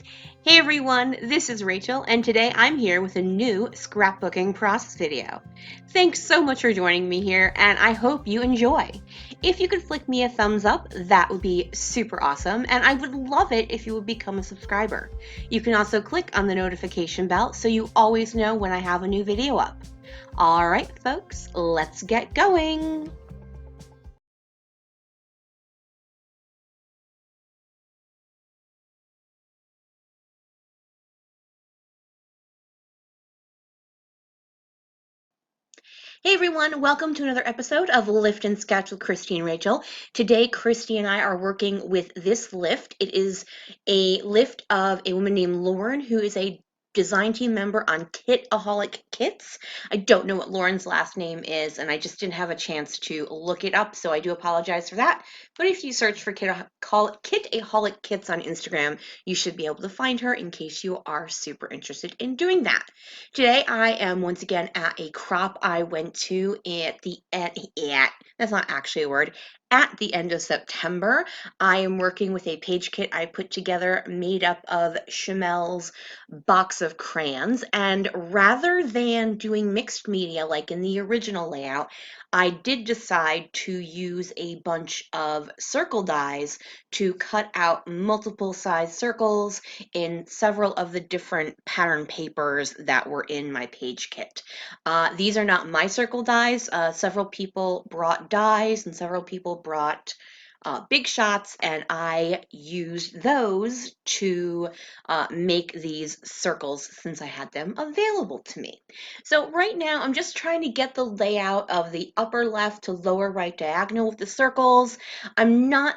Hey everyone, this is Rachel, and today I'm here with a new scrapbooking process video. Thanks so much for joining me here, and I hope you enjoy. If you could flick me a thumbs up, that would be super awesome, and I would love it if you would become a subscriber. You can also click on the notification bell so you always know when I have a new video up. Alright folks, let's get going! Hey everyone, welcome to another episode of Lift and Sketch with Christy and Rachel. Today, Christy and I are working with this lift. It is a lift of a woman named Lauren, who is a design team member on Kitaholic Kits. I don't know what Lauren's last name is, and I just didn't have a chance to look it up, so I do apologize for that. But if you search for Kitaholic Kits on Instagram, you should be able to find her in case you are super interested in doing that. Today I am once again at a crop I went to that's not actually a word, at the end of September. I am working with a page kit I put together made up of Chamel's box of crayons, and rather than doing mixed media like in the original layout, I did decide to use a bunch of circle dies to cut out multiple size circles in several of the different pattern papers that were in my page kit. These are not my circle dies. Several people brought dies and several people brought big shots, and I used those to make these circles since I had them available to me. So right now I'm just trying to get the layout of the upper left to lower right diagonal with the circles. I'm not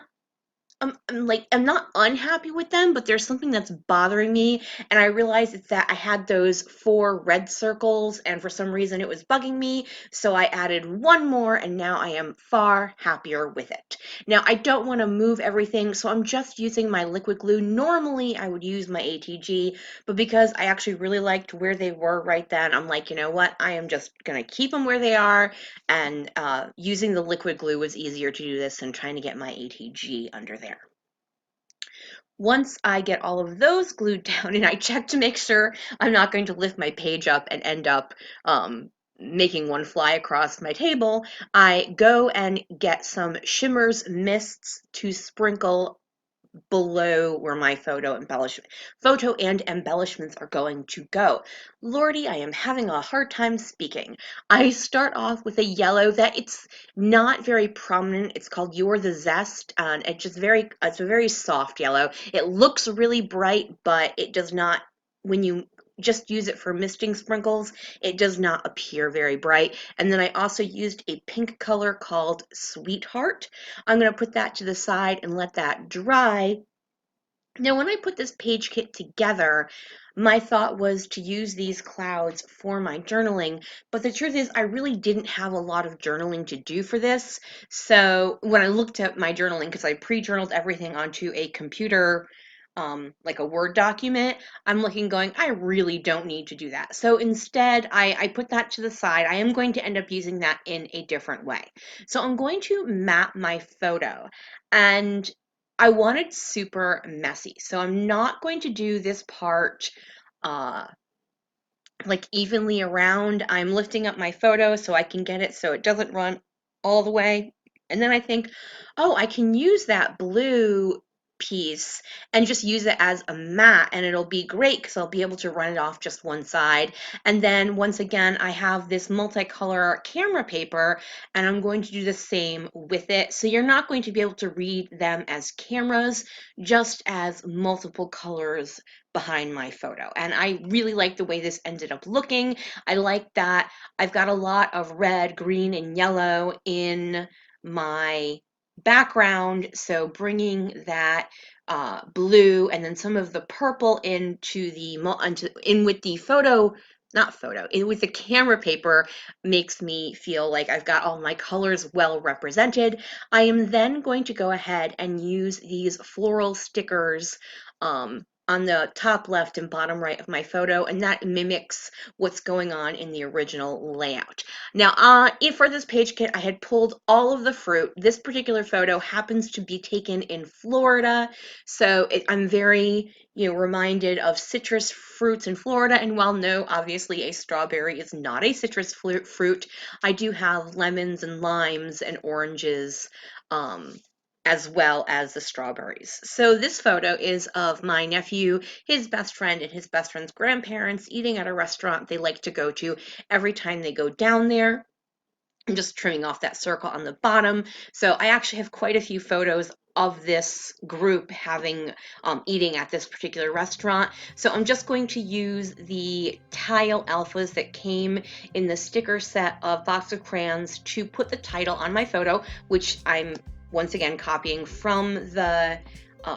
I'm not unhappy with them, but there's something that's bothering me, and I realized it's that I had those 4 red circles, and for some reason it was bugging me, so I added one more, and now I am far happier with it. Now, I don't want to move everything, so I'm just using my liquid glue. Normally, I would use my ATG, but because I actually really liked where they were right then, I'm like, you know what? I am just gonna keep them where they are, and using the liquid glue was easier to do this than trying to get my ATG under there. Once I get all of those glued down and I check to make sure I'm not going to lift my page up and end up making one fly across my table, I go and get some shimmers mists to sprinkle below where my photo and embellishments are going to go. Lordy, I am having a hard time speaking. I start off with a yellow that it's not very prominent. It's called You're the Zest, and it's a very soft yellow. It looks really bright, but it does not, when you just use it for misting sprinkles, it does not appear very bright. And then I also used a pink color called Sweetheart. I'm going to put that to the side and let that dry. Now, when I put this page kit together, my thought was to use these clouds for my journaling, but the truth is I really didn't have a lot of journaling to do for this. So when I looked at my journaling, because I pre-journaled everything onto a computer, like a Word document, I'm looking going, I really don't need to do that. So instead, I put that to the side. I am going to end up using that in a different way. So I'm going to map my photo, and I want it super messy. So I'm not going to do this part uh, like evenly around. I'm lifting up my photo so I can get it so it doesn't run all the way. And then I think, oh, I can use that blue piece and just use it as a mat, and it'll be great because I'll be able to run it off just one side. And then once again, I have this multicolor camera paper, and I'm going to do the same with it. So you're not going to be able to read them as cameras, just as multiple colors behind my photo. And I really like the way this ended up looking. I like that I've got a lot of red, green, and yellow in my background. So bringing that blue and then some of the purple in with the photo, not photo, in with the camera paper makes me feel like I've got all my colors well represented. I am then going to go ahead and use these floral stickers on the top left and bottom right of my photo, and that mimics what's going on in the original layout. Now, for this page kit, I had pulled all of the fruit. This particular photo happens to be taken in Florida, so I'm very, reminded of citrus fruits in Florida. And while no, obviously a strawberry is not a citrus fruit, I do have lemons and limes and oranges, as well as the strawberries. So this photo is of my nephew, his best friend, and his best friend's grandparents eating at a restaurant they like to go to every time they go down there. I'm just trimming off that circle on the bottom. So I actually have quite a few photos of this group having eating at this particular restaurant. So I'm just going to use the tile alphas that came in the sticker set of box of crayons to put the title on my photo, which I'm once again copying from the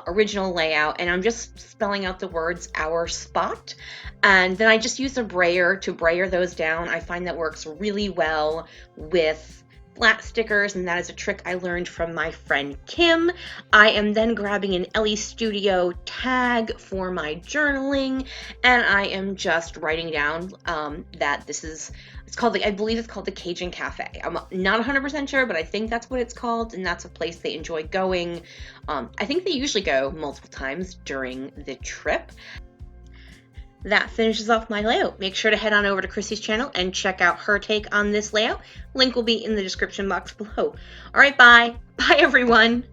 original layout, and I'm just spelling out the words "our spot," and then I just use a brayer to brayer those down. I find that works really well with flat stickers, and that is a trick I learned from my friend Kim. I am then grabbing an Ellie Studio tag for my journaling, and I am just writing down that this is, I believe it's called the Cajun Cafe. I'm not 100% sure, but I think that's what it's called, and that's a place they enjoy going. I think they usually go multiple times during the trip. That finishes off my layout. Make sure to head on over to Christy's channel and check out her take on this layout. Link will be in the description box below. All right, bye. Bye, everyone.